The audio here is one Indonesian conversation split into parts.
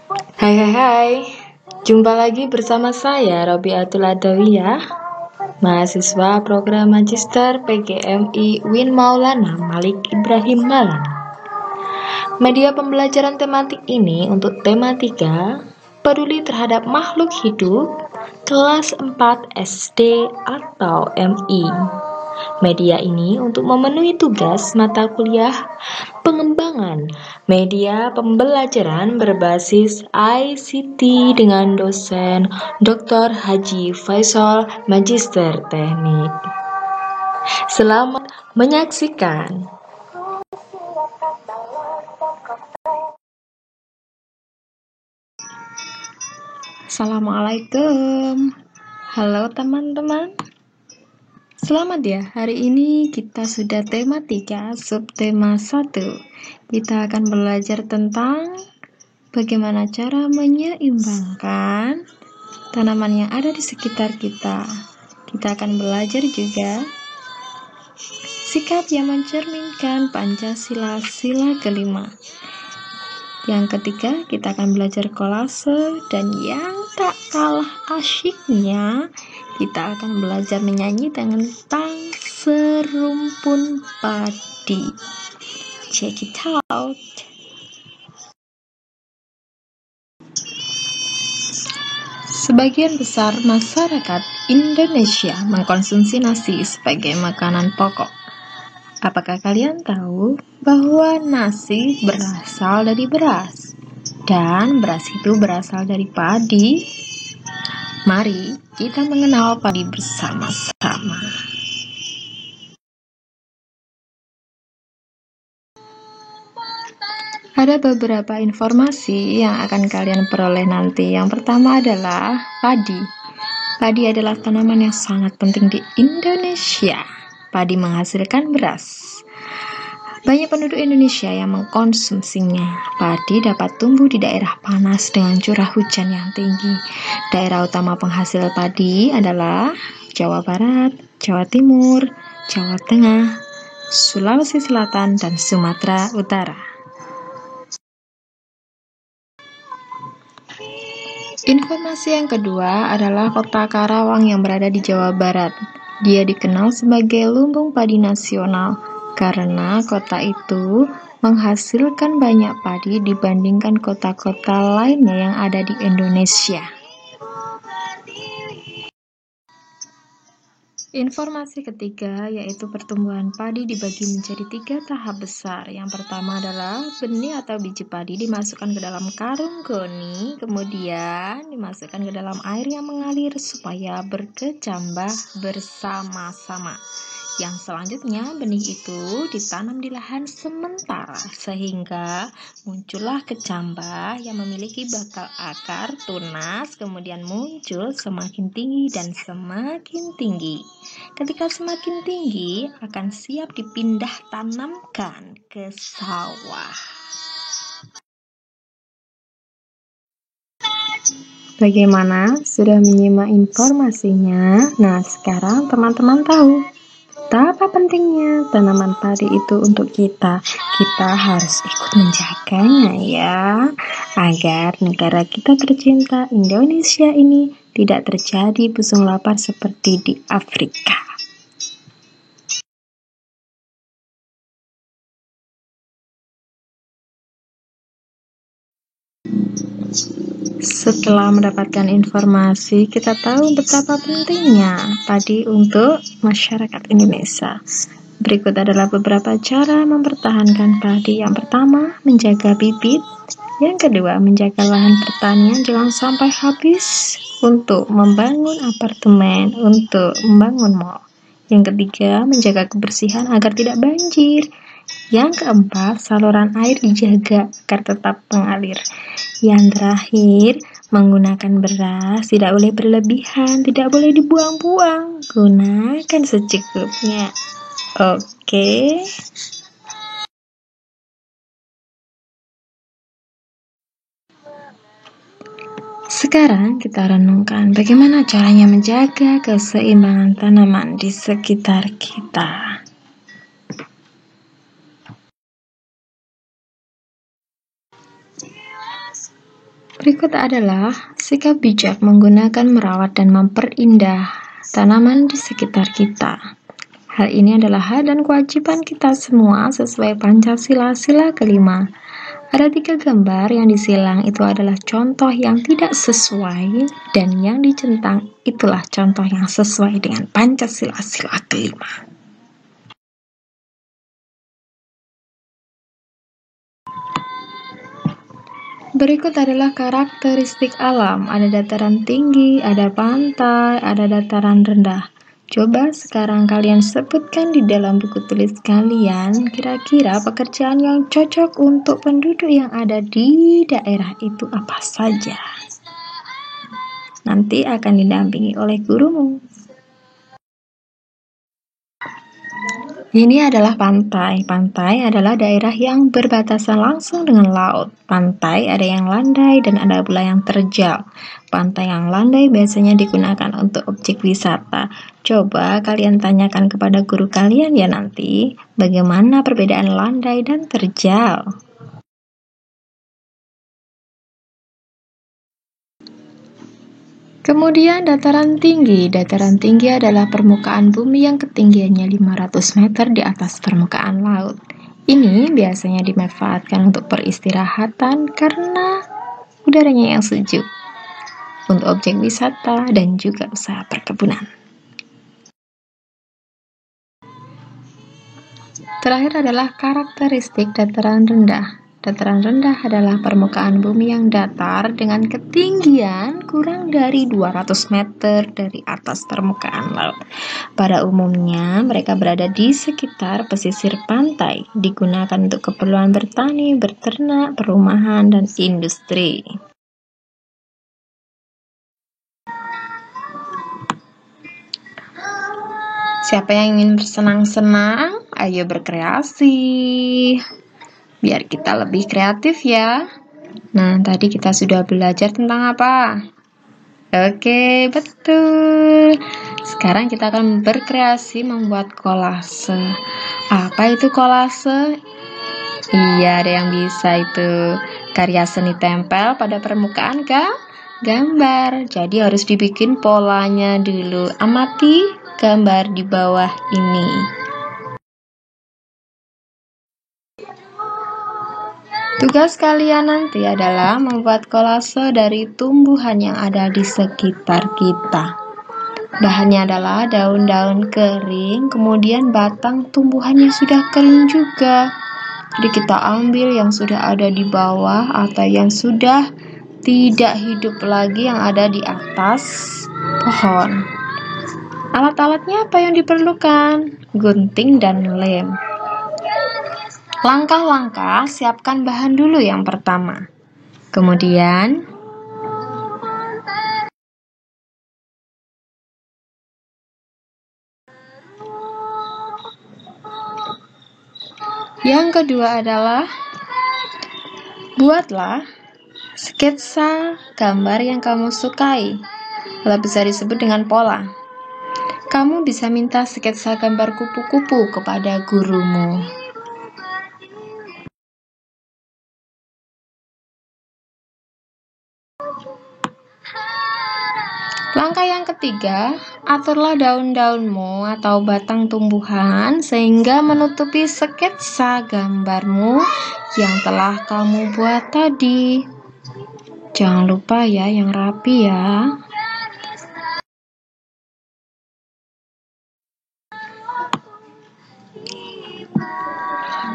Hai hai hai, jumpa lagi bersama saya Robiatul Adawiyah, mahasiswa program Magister PGMI Win Maulana Malik Ibrahim Maulana. Media pembelajaran tematik ini untuk tematika peduli terhadap makhluk hidup kelas 4 SD atau MI. Media ini untuk memenuhi tugas mata kuliah pengembangan media pembelajaran berbasis ICT dengan dosen Dr. Haji Faisal Magister Teknik. Selamat menyaksikan. Assalamualaikum. Halo teman-teman. Selamat ya, hari ini kita sudah tema 3, subtema 1. Kita akan belajar tentang bagaimana cara menyeimbangkan tanaman yang ada di sekitar kita. Kita akan belajar juga sikap yang mencerminkan Pancasila sila kelima. Yang ketiga, kita akan belajar kolase, dan yang tak kalah asyiknya, kita akan belajar menyanyi tentang serumpun padi. Check it out. Sebagian besar masyarakat Indonesia mengkonsumsi nasi sebagai makanan pokok. Apakah kalian tahu bahwa nasi berasal dari beras dan beras itu berasal dari padi? Mari kita mengenal padi bersama-sama. Ada beberapa informasi yang akan kalian peroleh nanti. Yang pertama adalah padi. Padi adalah tanaman yang sangat penting di Indonesia. Padi menghasilkan beras. Banyak penduduk Indonesia yang mengkonsumsinya. Padi dapat tumbuh di daerah panas dengan curah hujan yang tinggi. Daerah utama penghasil padi adalah Jawa Barat, Jawa Timur, Jawa Tengah, Sulawesi Selatan, dan Sumatera Utara. Informasi yang kedua adalah kota Karawang yang berada di Jawa Barat. Dia dikenal sebagai lumbung padi nasional karena kota itu menghasilkan banyak padi dibandingkan kota-kota lainnya yang ada di Indonesia. Informasi ketiga yaitu pertumbuhan padi dibagi menjadi 3 tahap besar. Yang pertama adalah benih atau biji padi dimasukkan ke dalam karung goni, kemudian dimasukkan ke dalam air yang mengalir supaya berkecambah bersama-sama. Yang selanjutnya benih itu ditanam di lahan sementara sehingga muncullah kecambah yang memiliki bakal akar tunas, kemudian muncul semakin tinggi dan semakin tinggi. Ketika semakin tinggi akan siap dipindah tanamkan ke sawah. Bagaimana? Sudah menyimak informasinya? Nah, sekarang teman-teman tahu betapa pentingnya tanaman padi itu untuk kita. Kita harus ikut menjaganya ya, agar negara kita tercinta Indonesia ini tidak terjadi busung lapar seperti di Afrika. Setelah mendapatkan informasi, kita tahu betapa pentingnya padi untuk masyarakat Indonesia. Berikut adalah beberapa cara mempertahankan padi. Yang pertama, menjaga bibit. Yang kedua, menjaga lahan pertanian jangan sampai habis untuk membangun apartemen, untuk membangun mall. Yang ketiga, menjaga kebersihan agar tidak banjir. Yang keempat, saluran air dijaga agar tetap mengalir. Yang terakhir, menggunakan beras tidak boleh berlebihan, tidak boleh dibuang-buang. Gunakan secukupnya. Oke. Sekarang kita renungkan bagaimana caranya menjaga keseimbangan tanaman di sekitar kita. Berikut adalah sikap bijak menggunakan merawat dan memperindah tanaman di sekitar kita. Hal ini adalah hak dan kewajiban kita semua sesuai Pancasila Sila kelima. Ada 3 gambar yang disilang itu adalah contoh yang tidak sesuai, dan yang dicentang itulah contoh yang sesuai dengan Pancasila Sila kelima. Berikut adalah karakteristik alam. Ada dataran tinggi, ada pantai, ada dataran rendah. Coba sekarang kalian sebutkan di dalam buku tulis kalian kira-kira pekerjaan yang cocok untuk penduduk yang ada di daerah itu apa saja. Nanti akan didampingi oleh gurumu. Ini adalah pantai. Pantai adalah daerah yang berbatasan langsung dengan laut. Pantai ada yang landai dan ada pula yang terjal. Pantai yang landai biasanya digunakan untuk objek wisata. Coba kalian tanyakan kepada guru kalian ya nanti, bagaimana perbedaan landai dan terjal. Kemudian dataran tinggi. Dataran tinggi adalah permukaan bumi yang ketinggiannya 500 meter di atas permukaan laut. Ini biasanya dimanfaatkan untuk peristirahatan karena udaranya yang sejuk, untuk objek wisata dan juga usaha perkebunan. Terakhir adalah karakteristik dataran rendah. Dataran rendah adalah permukaan bumi yang datar dengan ketinggian kurang dari 200 meter dari atas permukaan laut. Pada umumnya, mereka berada di sekitar pesisir pantai, digunakan untuk keperluan bertani, berternak, perumahan, dan industri. Siapa yang ingin bersenang-senang? Ayo berkreasi. Biar kita lebih kreatif ya. Nah, tadi kita sudah belajar tentang apa? Oke, betul. Sekarang kita akan berkreasi membuat kolase. Apa itu kolase? Iya, ada yang bisa itu. Karya seni tempel pada permukaan gambar. Jadi harus dibikin polanya dulu. Amati gambar di bawah ini. Tugas kalian nanti adalah membuat kolase dari tumbuhan yang ada di sekitar kita. Bahannya adalah daun-daun kering, kemudian batang tumbuhannya sudah kering juga. Jadi kita ambil yang sudah ada di bawah atau yang sudah tidak hidup lagi yang ada di atas pohon. Alat-alatnya apa yang diperlukan? Gunting dan lem. Langkah-langkah, siapkan bahan dulu yang pertama. Kemudian, yang kedua adalah buatlah sketsa gambar yang kamu sukai. Kalau bisa disebut dengan pola. Kamu bisa minta sketsa gambar kupu-kupu kepada gurumu. Langkah yang ketiga, aturlah daun-daunmu atau batang tumbuhan sehingga menutupi sketsa gambarmu yang telah kamu buat tadi. Jangan lupa ya, yang rapi ya.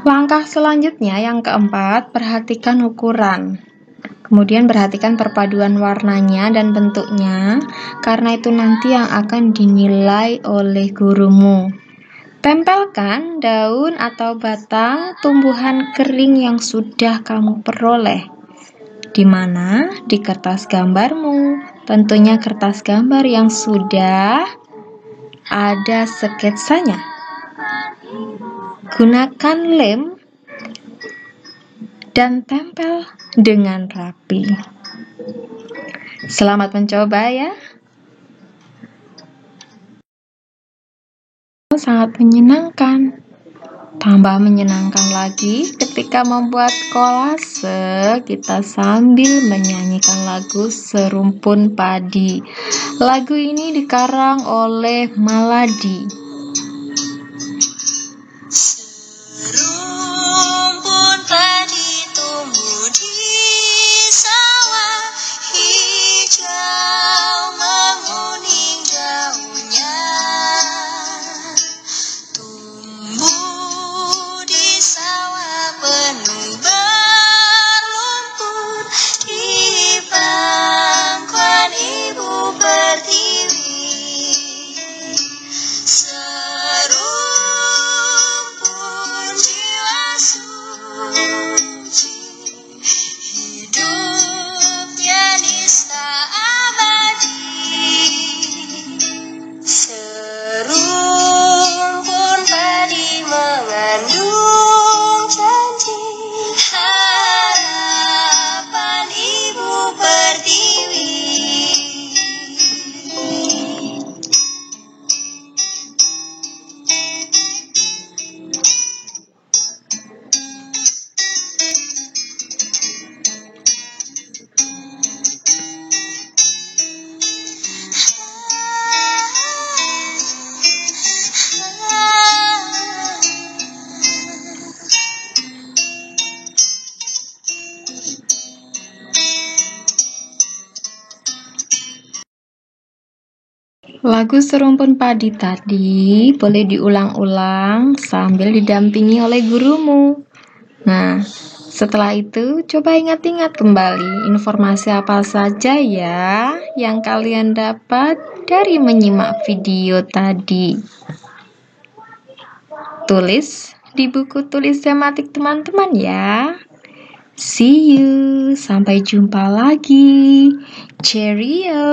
Langkah selanjutnya yang keempat, perhatikan ukuran. Kemudian perhatikan perpaduan warnanya dan bentuknya, karena itu nanti yang akan dinilai oleh gurumu. Tempelkan daun atau batang tumbuhan kering yang sudah kamu peroleh. Di mana? Di kertas gambarmu. Tentunya kertas gambar yang sudah ada sketsanya. Gunakan lem dan tempel dengan rapi. Selamat mencoba ya. Sangat menyenangkan. Tambah menyenangkan lagi ketika membuat kolase, kita sambil menyanyikan lagu Serumpun Padi. Lagu ini dikarang oleh Maladi. Serumpun padi tumbuh di sawah, hijau menguning daunnya. Tumbuh di sawah penuh berlumpur, di pangkuan ibu pertiwi. Serumpun jiwa suci, hidupnya nista abadi. Serumpun padi mengandung janji, harapan ibu pertiwi. Lagu Serumpun Padi tadi boleh diulang-ulang sambil didampingi oleh gurumu. Nah, setelah itu coba ingat-ingat kembali informasi apa saja ya yang kalian dapat dari menyimak video tadi. Tulis di buku tulis tematik teman-teman ya. See you, sampai jumpa lagi. Cheerio.